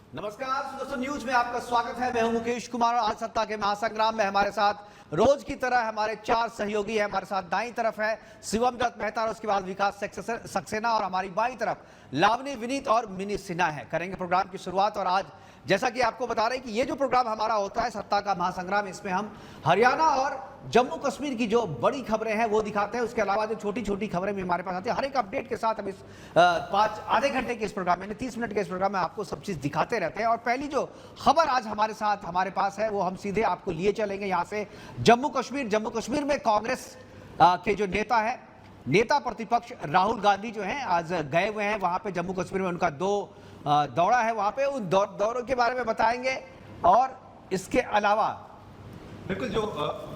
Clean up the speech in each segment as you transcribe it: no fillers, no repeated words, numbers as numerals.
नमस्कार दोस्तों, न्यूज में आपका स्वागत है। मैं हूं मुकेश कुमार और आज सत्ता के महासंग्राम में हमारे साथ रोज की तरह हमारे 4 सहयोगी हैं। हमारे साथ दाईं तरफ है शिवम दत्त मेहता और उसके बाद विकास सक्सेना और हमारी बाईं तरफ लावनी विनीत और मिनी सिन्हा है। करेंगे प्रोग्राम की शुरुआत और आज जैसा कि आपको बता रहे हैं कि ये जो प्रोग्राम हमारा होता है सत्ता का महासंग्राम, इसमें हम हरियाणा और जम्मू कश्मीर की जो बड़ी खबरें हैं वो दिखाते हैं। उसके अलावा जो छोटी छोटी खबरें भी हमारे पास आती है, हर एक अपडेट के साथ हम इस आधे घंटे के इस प्रोग्राम में 30 मिनट के इस प्रोग्राम में आपको सब चीज दिखाते रहते हैं। और पहली जो खबर आज हमारे साथ हमारे पास है वो हम सीधे आपको लिए चलेंगे यहाँ से जम्मू कश्मीर में कांग्रेस के जो नेता प्रतिपक्ष राहुल गांधी जो हैं आज गए हुए हैं वहां पे जम्मू कश्मीर में। उनका दौरा है वहां पे, उन दौरों के बारे में बताएंगे। और इसके अलावा बिल्कुल जो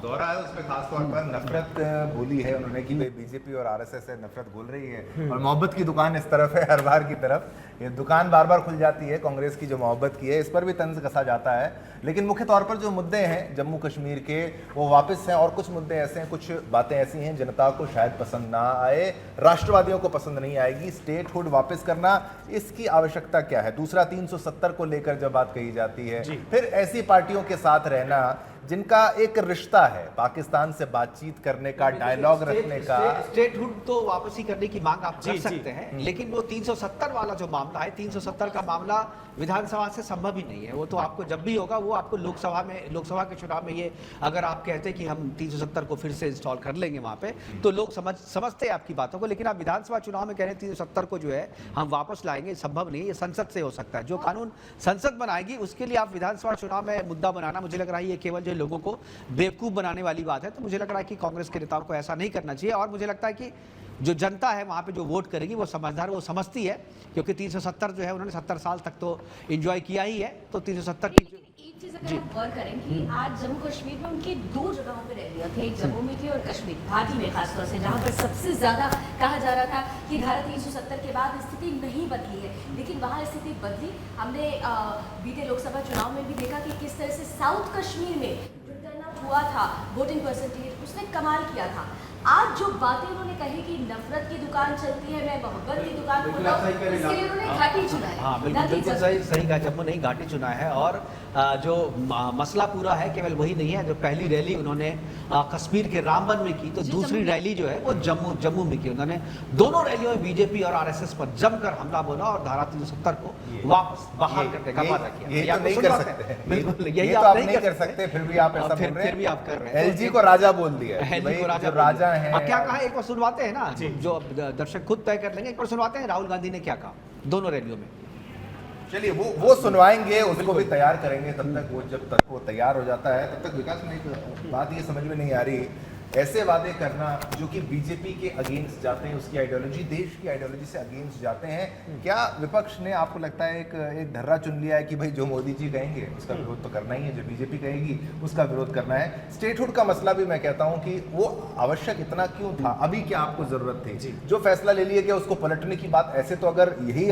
दौरा है उसमें खास तौर पर नफरत बोली है उन्होंने कि भाई बीजेपी और आरएसएस से नफरत बोल रही है और मोहब्बत की दुकान इस तरफ है, हर बार की तरफ ये दुकान बार बार खुल जाती है। कांग्रेस की जो मोहब्बत की है इस पर भी तंज कसा जाता है, लेकिन मुख्य तौर पर जो मुद्दे हैं जम्मू कश्मीर के वो वापस हैं। और कुछ मुद्दे ऐसे हैं, कुछ बातें ऐसी हैं जनता को शायद पसंद ना आए, राष्ट्रवादियों को पसंद नहीं आएगी। स्टेटहुड वापस करना, इसकी आवश्यकता क्या है? दूसरा 370 को लेकर जब बात कही जाती है, फिर ऐसी पार्टियों के साथ रहना जिनका एक रिश्ता है पाकिस्तान से बातचीत करने का, डायलॉग रखने का। स्टेटहुड तो वापसी करने की मांग आप कर सकते हैं, लेकिन वो 370 वाला जो मामला है, 370 का मामला विधानसभा से संभव ही नहीं है। वो तो आपको जब भी होगा, वो आपको लोकसभा के चुनाव में, ये अगर आप कहते हैं कि हम 370 को फिर से इंस्टॉल कर लेंगे वहां पे, तो लोग समझते हैं आपकी बातों को। लेकिन आप विधानसभा चुनाव में कह रहे हैं 370 को जो है हम वापस लाएंगे, संभव नहीं है। ये संसद से हो सकता है, जो कानून संसद बनाएगी उसके लिए आप विधानसभा चुनाव में मुद्दा बनाना, मुझे लग रहा है ये केवल लोगों को बेवकूफ बनाने वाली बात है। तो मुझे लग रहा है कि कांग्रेस के नेताओं को ऐसा नहीं करना चाहिए। और मुझे लगता है कि जो जनता है वहां पे जो वोट करेगी वो समझदार, वो समझती है, क्योंकि 370 जो है उन्होंने 70 साल तक तो एंजॉय किया ही है। तो 370 की एक चीज अगर हम गौर करें कि आज जम्मू कश्मीर में उनकी 2 जगहों पे रैलियां थी, एक जम्मू में थी और कश्मीर घाटी में, खासतौर से जहां पर सबसे ज्यादा कहा जा रहा था कि धारा 370 के बाद स्थिति नहीं बदली है, लेकिन वहां स्थिति बदली। हमने बीते लोकसभा चुनाव में भी देखा कि किस तरह से साउथ कश्मीर में जो टर्नआउट हुआ था, वोटिंग परसेंटेज, उसने कमाल किया था। आज जो बातें उन्होंने कही कि नफरत की दुकान चलती है, मैं मोहब्बत की दुकान खोलूं, इसके लिए उन्होंने घाटी चुना है। हाँ बिल्कुल सही कहा, जम्मू नहीं घाटी चुना है। और जो मसला पूरा है केवल वही नहीं है, जो पहली रैली उन्होंने कश्मीर के रामबन में की, तो दूसरी रैली जो है वो जम्मू में की। उन्होंने दोनों रैलियों में बीजेपी और आरएसएस पर जमकर हमला बोला और धारा 370 को वापस बहाल करने का वादा किया। ये तो नहीं कर सकते, बिल्कुल यही आप नहीं कर सकते, फिर भी आप ऐसा बोल रहे हैं। फिर भी आप कर रहे हैं। एलजी को राजा बोल दिया, एलजी को राजा है। क्या कहा एक बार सुनवाते हैं ना, जो दर्शक खुद तय कर लेंगे। एक बार सुनवाते हैं राहुल गांधी ने क्या कहा दोनों रैलियों में। चलिए वो सुनवाएंगे, उसको भी तैयार करेंगे। तब तक जब तक वो तैयार हो जाता है तब तक विकास में एक बात ये समझ में नहीं आ रही, ऐसे वादे करना जो कि बीजेपी के अगेंस्ट जाते हैं, उसकी आइडियोलॉजी, देश की आइडियोलॉजी से अगेंस्ट जाते हैं। क्या विपक्ष ने, आपको लगता है, एक धर्रा चुन लिया है कि भाई जो मोदी जी कहेंगे उसका विरोध तो करना ही है, जो बीजेपी कहेगी उसका विरोध करना है? स्टेटहुड का मसला भी मैं कहता हूं कि वो आवश्यक इतना क्यों था? अभी क्या आपको जरूरत थी? जो फैसला ले लिया गया उसको पलटने की बात, ऐसे तो अगर यही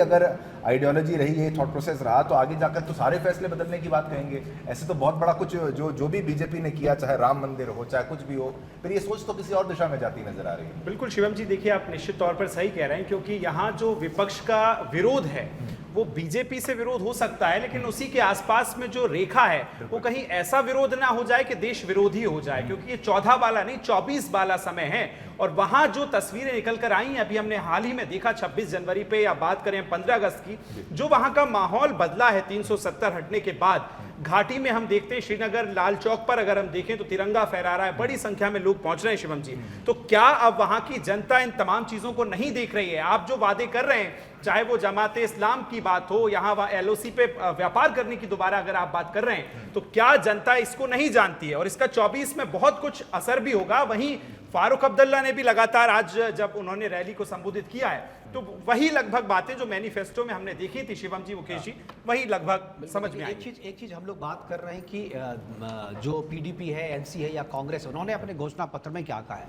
आइडियोलॉजी रही, यही थॉट प्रोसेस रहा, तो आगे जाकर तो सारे फैसले बदलने की बात कहेंगे। ऐसे तो बहुत बड़ा कुछ जो भी बीजेपी ने किया, चाहे राम मंदिर हो, चाहे कुछ भी हो, फिर ये सोच तो किसी और दिशा में जाती नजर आ रही है। बिल्कुल शिवम जी, देखिए आप निश्चित तौर पर सही कह रहे हैं, क्योंकि यहाँ जो विपक्ष का विरोध है वो बीजेपी से विरोध हो सकता है, लेकिन उसी के आसपास में जो रेखा है वो कहीं ऐसा विरोध ना हो जाए कि देश विरोधी हो जाए, क्योंकि ये 14 वाला नहीं 24 वाला समय है। और वहां जो तस्वीरें निकल कर आई, अभी हमने हाल ही में देखा 26 जनवरी पे, या बात करें 15 अगस्त की, जो वहां का माहौल बदला है 370 हटने के बाद। घाटी में हम देखते हैं, श्रीनगर लाल चौक पर अगर हम देखें तो तिरंगा फहरा रहा है, बड़ी संख्या में लोग पहुंच रहे हैं शिवम जी। तो क्या अब वहां की जनता इन तमाम चीजों को नहीं देख रही है? आप जो वादे कर रहे हैं, चाहे वो जमाते इस्लाम की बात हो, यहाँ एलओसी पे व्यापार करने की दोबारा अगर आप बात कर रहे हैं, तो क्या जनता इसको नहीं जानती है? और इसका 24 में बहुत कुछ असर भी होगा। वहीं फारूक अब्दुल्ला ने भी लगातार आज जब उन्होंने रैली को संबोधित किया है, तो वही लगभग बातें जो मैनिफेस्टो में हमने देखी थी शिवम जी, मुकेश जी, वही लगभग समझ में आई। एक चीज हम लोग बात कर रहे हैं कि जो पीडीपी है, एनसी है या कांग्रेस, उन्होंने अपने घोषणा पत्र में क्या कहा है।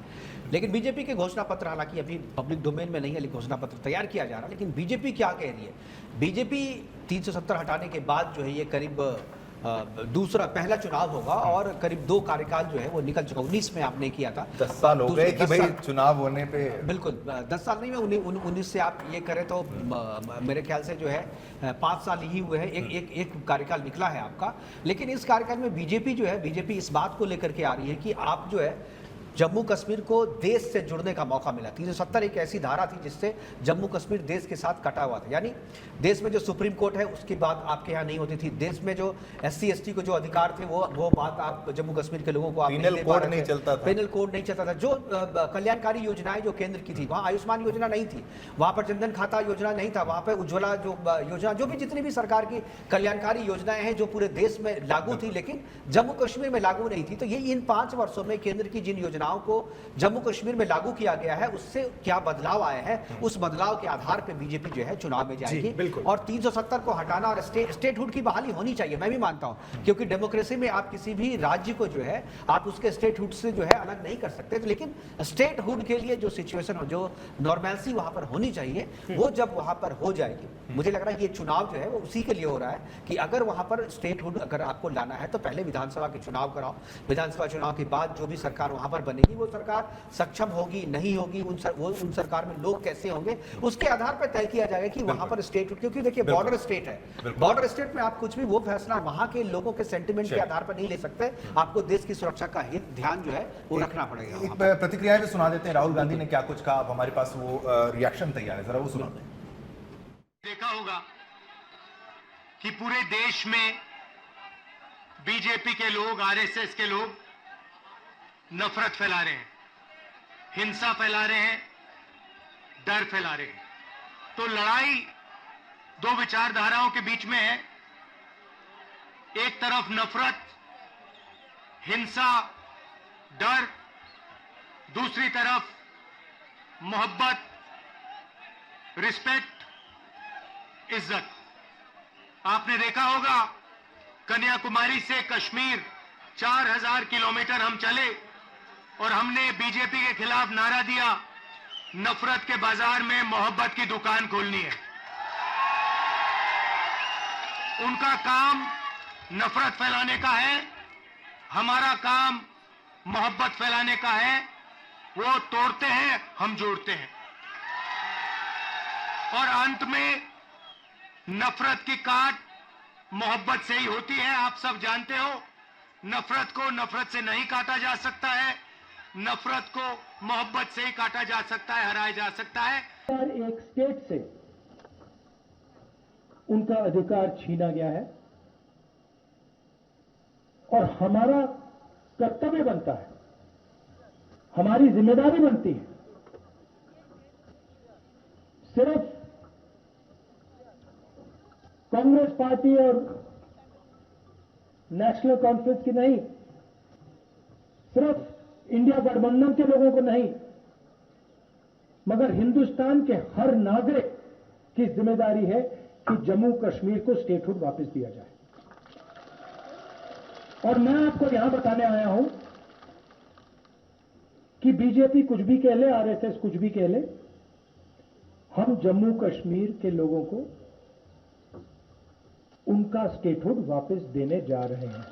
लेकिन बीजेपी के घोषणा पत्र, हालांकि अभी पब्लिक डोमेन में नहीं है, घोषणा पत्र तैयार किया जा रहा है, लेकिन बीजेपी क्या कह रही है? बीजेपी 370 हटाने के बाद जो है ये करीब दूसरा पहला चुनाव होगा और करीब 2 कार्यकाल जो है वो निकल चुका। 19 में आपने किया था, 10 साल हो गए कि 10 भाई साल। चुनाव होने पे। बिल्कुल 10 साल नहीं, मैं 19 से आप ये करें तो मेरे ख्याल से जो है 5 साल ही हुए हैं, एक कार्यकाल निकला है आपका। लेकिन इस कार्यकाल में बीजेपी जो है, बीजेपी इस बात को लेकर के आ रही है कि आप जो है जम्मू कश्मीर को देश से जुड़ने का मौका मिला। 370 एक ऐसी धारा थी जिससे जम्मू कश्मीर देश के साथ कटा हुआ था, यानी देश में जो सुप्रीम कोर्ट है उसकी बात आपके यहाँ नहीं होती थी, देश में जो SC ST को जो अधिकार थे वो बात आप जम्मू कश्मीर के लोगों को आप पेनल कोड नहीं चलता था, पेनल कोड नहीं चलता था। जो कल्याणकारी योजनाएं जो केंद्र की थी, वहाँ आयुष्मान योजना नहीं थी, वहाँ पर जनधन खाता योजना नहीं था, वहाँ पर उज्ज्वला जो योजना, जो भी जितनी भी सरकार की कल्याणकारी योजनाएं हैं जो पूरे देश में लागू थी लेकिन जम्मू कश्मीर में लागू नहीं थी। तो ये इन 5 वर्षों में केंद्र की जिन योजनाओं को जम्मू कश्मीर में लागू किया गया है उससे क्या बदलाव आया है, उस बदलाव के आधार पर बीजेपी जो है चुनाव में जाएगी। और 370 को हटाना और स्टेटहुड की बहाली होनी चाहिए, मैं भी मानता हूं, क्योंकि डेमोक्रेसी में आप किसी भी राज्य को जो है आप उसके स्टेटहुड से जो है अलग नहीं कर सकते। तो लेकिन स्टेटहुड के लिए जो सिचुएशन हो, जो नॉर्मेलिटी वहां पर होनी चाहिए, वो जब वहां पर हो जाएगी, मुझे लग रहा है ये चुनाव जो है वो उसी के लिए हो रहा है कि अगर वहां पर स्टेटहुड अगर आपको लाना है तो पहले विधानसभा के चुनाव कराओ, विधानसभा चुनाव के बाद जो भी सरकार वहां पर बनेगी वो सरकार सक्षम होगी नहीं होगी, उन सरकार में लोग कैसे होंगे, उसके आधार पर तय किया जाएगा कि वहां पर स्टेटहुड, क्योंकि देखिए बॉर्डर स्टेट है, बॉर्डर स्टेट में आप कुछ भी वो फैसला वहां के लोगों के सेंटिमेंट के आधार पर नहीं ले सकते, आपको देश की सुरक्षा का हित ध्यान जो है वो रखना पड़ेगा। एक प्रतिक्रिया भी सुना देते हैं, राहुल गांधी ने क्या कुछ कहा, अब हमारे पास वो रिएक्शन तैयार है, जरा वो सुना दें। देखा होगा कि पूरे देश में बीजेपी के लोग, आरएसएस के लोग नफरत फैला रहे हैं, हिंसा फैला रहे हैं, डर फैला रहे हैं। तो लड़ाई 2 विचारधाराओं के बीच में है, एक तरफ नफरत, हिंसा, डर, दूसरी तरफ मोहब्बत, रिस्पेक्ट, इज्जत। आपने देखा होगा कन्याकुमारी से कश्मीर 4000 किलोमीटर हम चले और हमने बीजेपी के खिलाफ नारा दिया, नफरत के बाजार में मोहब्बत की दुकान खोलनी है। उनका काम नफरत फैलाने का है, हमारा काम मोहब्बत फैलाने का है। वो तोड़ते हैं, हम जोड़ते हैं, और अंत में नफरत की काट मोहब्बत से ही होती है। आप सब जानते हो, नफरत को नफरत से नहीं काटा जा सकता है, नफरत को मोहब्बत से ही काटा जा सकता है, हराया जा सकता है। एक स्टेट से उनका अधिकार छीना गया है और हमारा कर्तव्य बनता है, हमारी जिम्मेदारी बनती है, सिर्फ कांग्रेस पार्टी और नेशनल कॉन्फ्रेंस की नहीं, सिर्फ इंडिया गठबंधन के लोगों को नहीं, मगर हिंदुस्तान के हर नागरिक की जिम्मेदारी है कि जम्मू कश्मीर को स्टेटहुड वापस दिया जाए। और मैं आपको यहां बताने आया हूं कि बीजेपी कुछ भी कह ले, आरएसएस कुछ भी कह ले, हम जम्मू कश्मीर के लोगों को उनका स्टेटहुड वापस देने जा रहे हैं।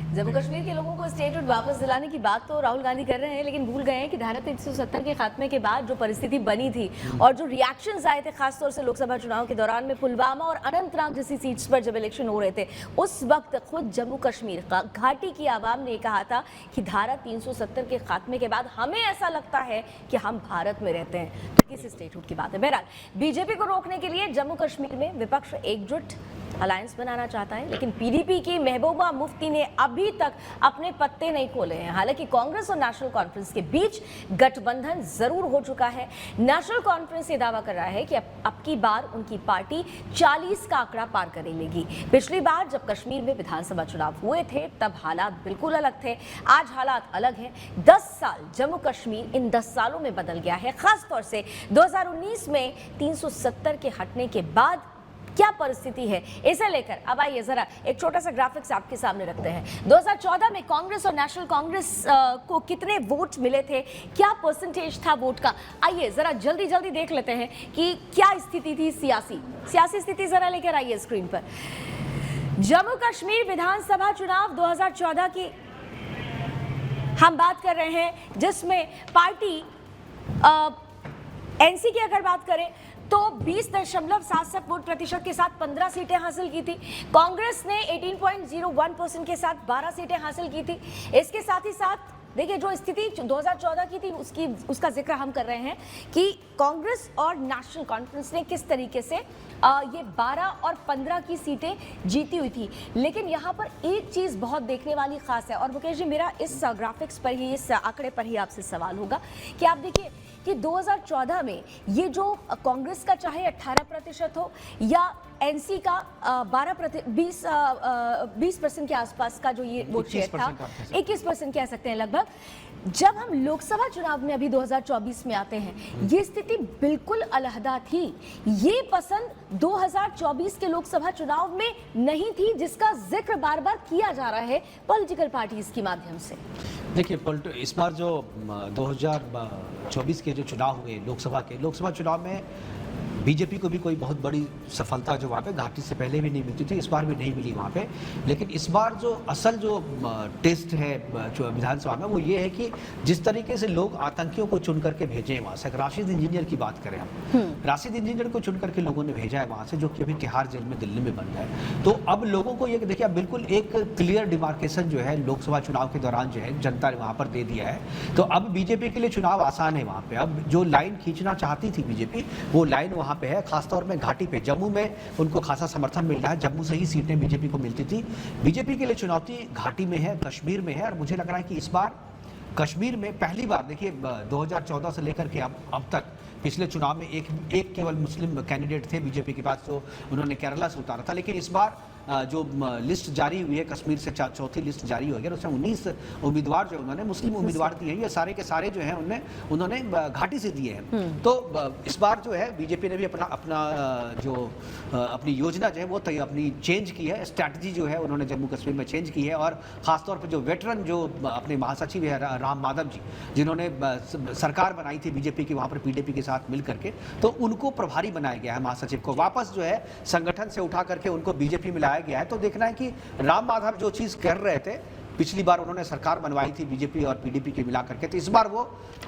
जम्मू कश्मीर के लोगों को स्टेटहुड वापस दिलाने की बात तो राहुल गांधी कर रहे हैं, लेकिन भूल गए हैं कि धारा 370 के खात्मे के बाद जो परिस्थिति बनी थी और जो रिएक्शंस आए थे खासतौर से लोकसभा चुनाव के दौरान में पुलवामा और अनंतनाग जैसी सीट्स पर जब इलेक्शन हो रहे थे, उस वक्त खुद जम्मू कश्मीर घाटी की आवाम ने कहा था कि धारा 370 के खात्मे के बाद हमें ऐसा लगता है कि हम भारत में रहते हैं। तो किस स्टेटहुड की बात है? बहरहाल बीजेपी को रोकने के लिए जम्मू कश्मीर में विपक्ष एकजुट अलायंस बनाना चाहता है, लेकिन पीडीपी की महबूबा मुफ्ती ने अभी तक अपने पत्ते नहीं खोले हैं। हालांकि कांग्रेस और नेशनल कॉन्फ्रेंस के बीच गठबंधन जरूर हो चुका है। नेशनल कॉन्फ्रेंस ये दावा कर रहा है कि अब की बार उनकी पार्टी 40 का आंकड़ा पार कर लेगी। पिछली बार जब कश्मीर में विधानसभा चुनाव हुए थे तब हालात बिल्कुल अलग थे, आज हालात अलग हैं। 10 साल जम्मू कश्मीर इन 10 सालों में बदल गया है। खासतौर से 2019 में 370 के हटने के बाद क्या परिस्थिति है, इसे लेकर अब आइए जरा एक छोटा सा ग्राफिक्स आपके सामने रखते हैं। 2014 में कांग्रेस और नेशनल कांग्रेस को कितने वोट मिले थे, क्या परसेंटेज था वोट का, आइए जरा जल्दी जल्दी देख लेते हैं कि क्या स्थिति थी सियासी स्थिति जरा लेकर आइए स्क्रीन पर। जम्मू कश्मीर विधानसभा चुनाव 2014 की हम बात कर रहे हैं, जिसमें पार्टी एनसी की अगर बात करें तो 20.77 वोट प्रतिशत के साथ 15 सीटें हासिल की थी। कांग्रेस ने 18.01% के साथ 12 सीटें हासिल की थी। इसके साथ ही साथ देखिए जो स्थिति 2014 की थी उसका जिक्र हम कर रहे हैं कि कांग्रेस और नेशनल कॉन्फ्रेंस ने किस तरीके से ये 12 और 15 की सीटें जीती हुई थी। लेकिन यहाँ पर एक चीज़ बहुत देखने वाली खास है, और मुकेश जी मेरा इस ग्राफिक्स पर ही, इस आंकड़े पर ही आपसे सवाल होगा कि आप देखिए कि 2014 में ये जो कांग्रेस का चाहे 18% हो या एनसी का 20% के आसपास का जो ये वोट शेयर था, 21% कह सकते हैं लगभग। जब हम लोकसभा चुनाव में अभी 2024 में आते हैं, ये स्थिति बिल्कुल अलहदा थी। ये पसंद 2024 के लोकसभा चुनाव में नहीं थी, जिसका जिक्र बार बार किया जा रहा है पॉलिटिकल पार्टीज के माध्यम से। देखिए इस बार जो 2024 के जो चुनाव हुए लोकसभा चुनाव में बीजेपी को भी कोई बहुत बड़ी सफलता जो वहाँ पे घाटी से पहले भी नहीं मिलती थी, इस बार भी नहीं मिली वहाँ पे। लेकिन इस बार जो असल जो टेस्ट है जो विधानसभा में, वो ये है कि जिस तरीके से लोग आतंकियों को चुन करके भेजे हैं वहाँ से। राशिद इंजीनियर की बात करें हम, राशिद इंजीनियर को चुन करके लोगों ने भेजा है वहाँ से, जो कि अभी तिहाड़ जेल में दिल्ली में बन रहा है। तो अब लोगों को ये देखिए, अब बिल्कुल एक क्लियर डिमार्केशन जो है लोकसभा चुनाव के दौरान जो है जनता ने वहाँ पर दे दिया है। तो अब बीजेपी के लिए चुनाव आसान है वहाँ पे। अब जो लाइन खींचना चाहती थी बीजेपी, वो लाइन वहाँ पे है, खासतौर में घाटी पे। जम्मू में उनको खासा समर्थन मिल रहा है, जम्मू से ही सीटें बीजेपी को मिलती थी। बीजेपी के लिए चुनौती घाटी में है, कश्मीर में है, और मुझे लग रहा है कि इस बार कश्मीर में पहली बार, देखिए 2014 से लेकर के अब तक पिछले चुनाव में एक केवल मुस्लिम कैंडिडेट थे बीजेपी के पास, तो उन्होंने केरला से उतारा था। लेकिन इस बार जो लिस्ट जारी हुई है कश्मीर से, चौथी लिस्ट जारी हुई है, उसमें 19 उम्मीदवार जो उन्होंने मुस्लिम उम्मीदवार दिए हैं। ये सारे के सारे जो हैं उन्होंने घाटी से दिए हैं। तो इस बार जो है बीजेपी ने भी अपनी योजना जो है वो अपनी चेंज की है, स्ट्रैटेजी जो है उन्होंने जम्मू कश्मीर में चेंज की है। और खासतौर पर जो वेटरन जो अपने महासचिव है राम माधव जी, जिन्होंने सरकार बनाई थी बीजेपी की वहाँ पर पीडीपी के साथ मिल करके, तो उनको प्रभारी बनाया गया है। महासचिव को वापस जो है संगठन से उठा करके उनको बीजेपी में लाया गया है। तो देखना है कि राम माधव जो चीज कर रहे थे, पिछली बार उन्होंने सरकार बनवाई थी बीजेपी और पीडीपी के मिला करके, तो इस बार वो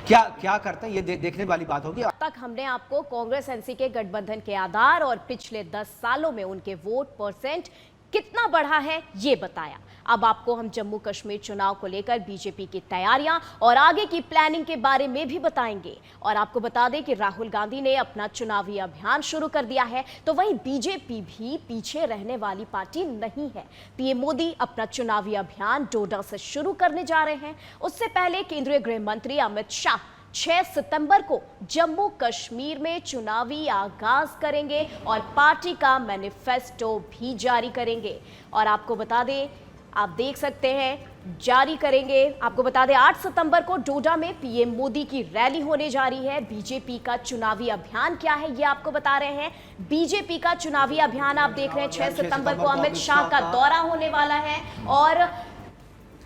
क्या करते हैं ये देखने वाली बात होगी। अब तक हमने आपको कांग्रेस एनसी के गठबंधन के आधार और पिछले 10 सालों में उनके वोट परसेंट कितना बढ़ा है ये बताया। अब आपको हम जम्मू कश्मीर चुनाव को लेकर बीजेपी की तैयारियां और आगे की प्लानिंग के बारे में भी बताएंगे। और आपको बता दें कि राहुल गांधी ने अपना चुनावी अभियान शुरू कर दिया है, तो वहीं बीजेपी भी पीछे रहने वाली पार्टी नहीं है। पीएम मोदी अपना चुनावी अभियान डोडा से शुरू करने जा रहे हैं। उससे पहले केंद्रीय गृह मंत्री अमित शाह 6 सितंबर को जम्मू कश्मीर में चुनावी आगाज करेंगे और पार्टी का मैनिफेस्टो भी जारी करेंगे। और आपको बता दें, आप देख सकते हैं जारी करेंगे। आपको बता दें 8 सितंबर को डोडा में पीएम मोदी की रैली होने जा रही है। बीजेपी का चुनावी अभियान क्या है ये आपको बता रहे हैं। बीजेपी का चुनावी अभियान आप देख रहे हैं, 6 सितंबर को अमित शाह का दौरा होने वाला है। और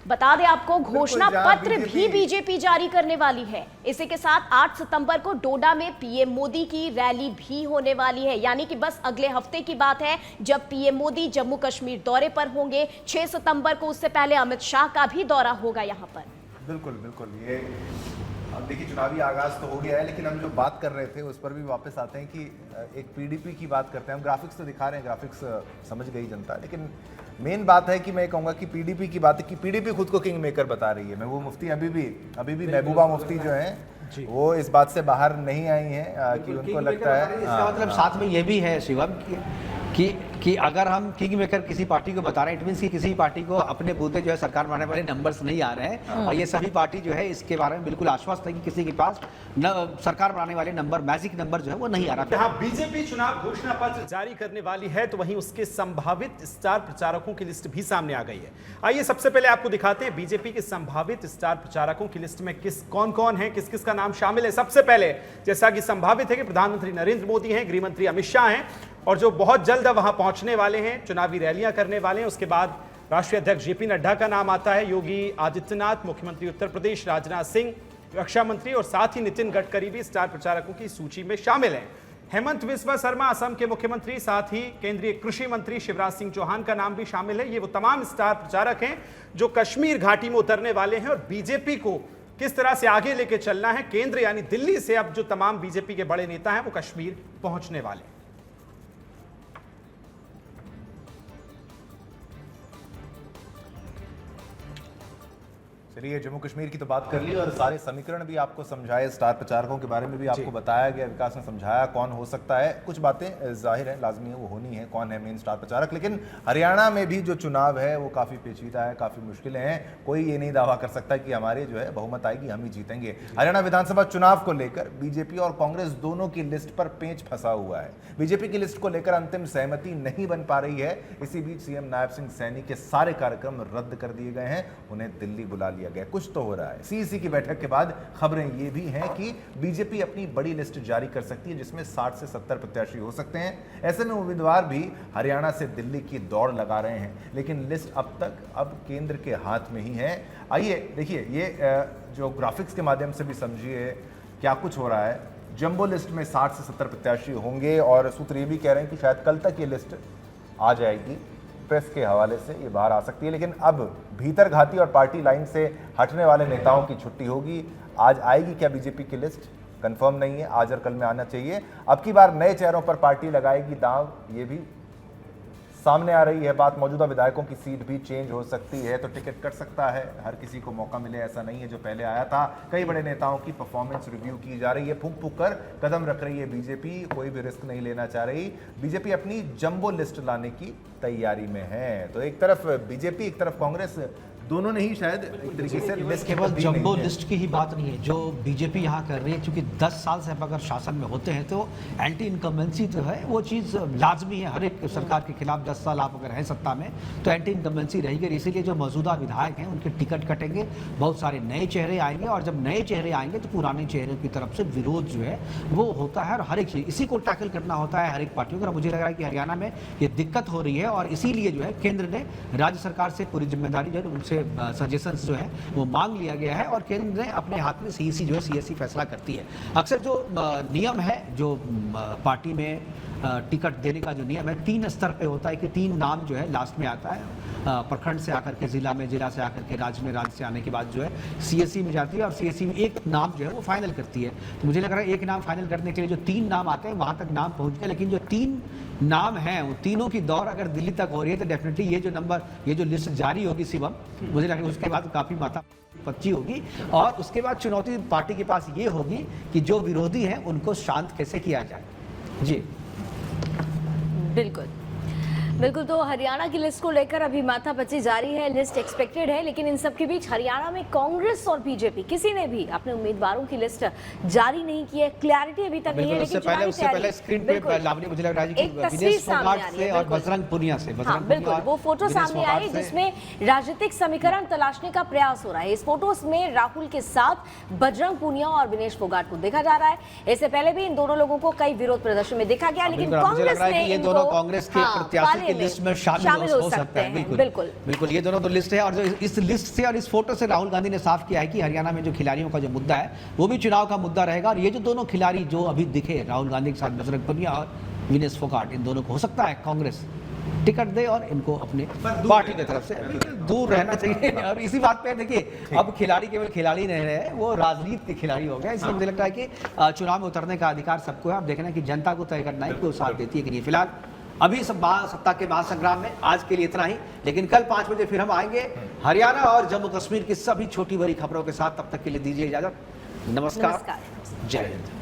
बता दें आपको घोषणा पत्र भी बीजेपी जारी करने वाली है। इसी के साथ 8 सितंबर को डोडा में पीएम मोदी की रैली भी होने वाली है, यानी कि बस अगले हफ्ते की बात है जब पीएम मोदी जम्मू कश्मीर दौरे पर होंगे। 6 सितंबर को उससे पहले अमित शाह का भी दौरा होगा यहाँ पर। बिल्कुल ये अब देखिए चुनावी आगाज तो हो गया है, लेकिन हम जो बात कर रहे थे उस पर भी वापस आते हैं कि एक पीडीपी की बात करते हैं। हम ग्राफिक्स तो दिखा रहे हैं, ग्राफिक्स समझ गई जनता, लेकिन मेन बात है कि मैं कहूँगा कि पीडीपी की बात है कि पीडीपी खुद को किंग मेकर बता रही है। मैं वो मुफ्ती अभी भी महबूबा मुफ्ती जो है वो इस बात से बाहर नहीं आई हैं कि उनको लगता है। इसका मतलब साथ में ये भी है शिवम कि अगर हम किंग मेकर किसी पार्टी को बता रहे हैं, इट मींस कि किसी पार्टी को अपने बूते जो है सरकार बनाने वाले नंबर्स नहीं आ रहे हैं। और ये सभी पार्टी जो है इसके बारे में बिल्कुल आश्वस्त है कि किसी के पास सरकार बनाने वाले नंबर, मैजिक नंबर जो है वो नहीं आ रहा। जहां बीजेपी चुनाव घोषणा पत्र जारी करने वाली है, तो वहीं उसके संभावित स्टार प्रचारकों की लिस्ट भी सामने आ गई है। आइए सबसे पहले आपको दिखाते हैं बीजेपी के संभावित स्टार प्रचारकों की लिस्ट में कौन है, किस किस का नाम शामिल है। सबसे पहले जैसा कि संभावित है कि प्रधानमंत्री नरेंद्र मोदी हैं, गृह मंत्री अमित शाह हैं, और जो बहुत जल्द वहां पहुंचने वाले हैं, चुनावी रैलियां करने वाले हैं। उसके बाद राष्ट्रीय अध्यक्ष जेपी नड्डा का नाम आता है, योगी आदित्यनाथ, मुख्यमंत्री उत्तर प्रदेश राजनाथ सिंह, रक्षा मंत्री और साथ ही नितिन गडकरी भी स्टार प्रचारकों की सूची में शामिल हैं। हेमंत बिस्वा शर्मा असम के मुख्यमंत्री, साथ ही केंद्रीय कृषि मंत्री शिवराज सिंह चौहान का नाम भी शामिल है। ये वो तमाम स्टार प्रचारक हैं जो कश्मीर घाटी में उतरने वाले हैं और बीजेपी को किस तरह से आगे लेके चलना है। केंद्र यानी दिल्ली से अब जो तमाम बीजेपी के बड़े नेता हैं वो कश्मीर पहुंचने वाले हैं। चलिए, जम्मू कश्मीर की तो बात कर ली और सारे समीकरण भी आपको समझाए, स्टार प्रचारकों के बारे में भी आपको बताया गया, विकास ने समझाया कौन हो सकता है। कुछ बातें जाहिर है, लाजमी है, वो होनी है, कौन है मेन स्टार प्रचारक। लेकिन हरियाणा में भी जो चुनाव है वो काफ़ी पेचीदा है, काफ़ी मुश्किलें हैं। कोई ये नहीं दावा कर सकता कि हमारे जो है बहुमत आएगी, हम ही जीतेंगे। हरियाणा विधानसभा चुनाव को लेकर बीजेपी और कांग्रेस दोनों की लिस्ट पर पेंच फंसा हुआ है। बीजेपी की लिस्ट को लेकर अंतिम सहमति नहीं बन पा रही है। इसी बीच सीएम नायब सिंह सैनी के सारे कार्यक्रम रद्द कर दिए गए हैं, उन्हें दिल्ली बुला लिया गया। कुछ तो हो रहा है। सीईसी की बैठक के बाद खबरें ये भी हैं कि बीजेपी अपनी बड़ी लिस्ट जारी कर सकती है जिसमें 60 से 70 प्रत्याशी हो सकते हैं। ऐसे में उम्मीदवार भी हरियाणा से दिल्ली की दौड़ लगा रहे हैं, लेकिन लिस्ट अब केंद्र के हाथ में ही है। आइए देखिए, ये जो ग्राफिक्स के माध्यम से भी समझिए क्या कुछ हो रहा है। जंबो लिस्ट में 60 से 70 प्रत्याशी होंगे और सूत्र ये भी कह रहे हैं कि शायद कल तक ये लिस्ट आ जाएगी। प्रेस के हवाले से ये बाहर आ सकती है, लेकिन अब भीतर घाती और पार्टी लाइन से हटने वाले नेताओं की छुट्टी होगी। आज आएगी क्या बीजेपी की लिस्ट, कंफर्म नहीं है। आज और कल में आना चाहिए। अब की बार नए चेहरों पर पार्टी लगाएगी दांव, ये भी सामने आ रही है बात। मौजूदा विधायकों की सीट भी चेंज हो सकती है, तो टिकट कट सकता है। हर किसी को मौका मिले ऐसा नहीं है, जो पहले आया था। कई बड़े नेताओं की परफॉर्मेंस रिव्यू की जा रही है, फूंक फूंक कर कदम रख रही है बीजेपी। कोई भी रिस्क नहीं लेना चाह रही। बीजेपी अपनी जंबो लिस्ट लाने की तैयारी में है। तो एक तरफ बीजेपी, एक तरफ कांग्रेस, दोनों ने ही शायद एक तरीके से लिस्ट केवल जंबो लिस्ट की ही बात नहीं है जो बीजेपी यहाँ कर रही है, क्योंकि 10 साल से अगर शासन में होते हैं तो एंटी इनकम्बेंसी जो है वो चीज़ लाजमी है। हर एक सरकार के खिलाफ 10 साल आप अगर हैं सत्ता में तो एंटी इनकम्बेंसी रहेगी। इसीलिए जो मौजूदा विधायक हैं उनके टिकट कटेंगे, बहुत सारे नए चेहरे आएंगे और जब नए चेहरे आएंगे तो पुराने चेहरों की तरफ से विरोध जो है वो होता है और हर एक चीज़ इसी को टैकल करना होता है हर एक पार्टियों को। मुझे लग रहा है कि हरियाणा में ये दिक्कत हो रही है और इसीलिए जो है केंद्र ने राज्य सरकार से पूरी जिम्मेदारी जो है उनसे सजेशन जो है वो मांग लिया गया है और केंद्र ने अपने हाथ में सीईसी जो है सीएससी फैसला करती है। अक्सर जो नियम है, जो पार्टी में टिकट देने का जो नियम है 3 स्तर पे होता है कि 3 नाम जो है लास्ट में आता है। प्रखंड से आकर के जिला में, जिला से आकर के राज्य में, राज्य से आने के बाद जो है सीएससी में जाती है और सीएससी में एक नाम जो है वो फाइनल करती है। तो मुझे लग रहा है एक नाम फाइनल करने के लिए जो 3 नाम आते हैं वहाँ तक नाम पहुँच गए, लेकिन जो 3 नाम हैं वो तीनों की दौड़ अगर दिल्ली तक हो रही है तो डेफिनेटली ये जो लिस्ट जारी होगी शिवम, मुझे लगता है उसके बाद काफ़ी माथा पच्ची होगी और उसके बाद चुनौती पार्टी के पास ये होगी कि जो विरोधी हैं उनको शांत कैसे किया जाए। जी बिल्कुल बिल्कुल। तो हरियाणा की लिस्ट को लेकर अभी माथापच्ची जारी है, लिस्ट एक्सपेक्टेड है, लेकिन इन सब के बीच हरियाणा में कांग्रेस और बीजेपी किसी ने भी अपने उम्मीदवारों की लिस्ट जारी नहीं की है। क्लैरिटी अभी तक नहीं है, लेकिन उससे पहले स्क्रीन पे लावनी मुझे लग रहा है कि विनेश फोगाट से और बजरंग पुनिया से, बिल्कुल वो फोटो सामने आई जिसमें राजनीतिक समीकरण तलाशने का प्रयास हो रहा है। इस फोटो में राहुल के साथ बजरंग पुनिया और विनेश फोगाट को देखा जा रहा है। इससे पहले भी इन दोनों लोगों को कई विरोध प्रदर्शन में देखा गया, लेकिन कांग्रेस ने ये दोनों कांग्रेस के प्रत्याशी लिस्ट में शामिल हो सकते हैं। बिल्कुल ये दोनों तो लिस्ट है और जो इस लिस्ट से और इस फोटो से राहुल गांधी ने साफ किया है कि हरियाणा में जो खिलाड़ियों का जो मुद्दा है वो भी चुनाव का मुद्दा रहेगा। और ये जो दोनों खिलाड़ी जो अभी दिखे राहुल गांधी के साथ बजरंग पुनिया और विनेश फोगाट, इन दोनों को हो सकता है कांग्रेस टिकट दे और इनको अपने पार्टी की तरफ से दूर रहना चाहिए। और इसी बात पे देखिए अब खिलाड़ी केवल खिलाड़ी नहीं रहे, वो राजनीति के खिलाड़ी हो गए। इसलिए मुझे लगता है कि चुनाव में उतरने का अधिकार सबको है। अब देखना है कि जनता को तय करना है कि वो साथ देती है कि नहीं। फिलहाल अभी सब सत्ता के महासंग्राम में आज के लिए इतना ही, लेकिन कल 5 बजे फिर हम आएंगे हरियाणा और जम्मू कश्मीर की सभी छोटी बड़ी खबरों के साथ। तब तक के लिए दीजिए इजाजत। नमस्कार, जय हिंद।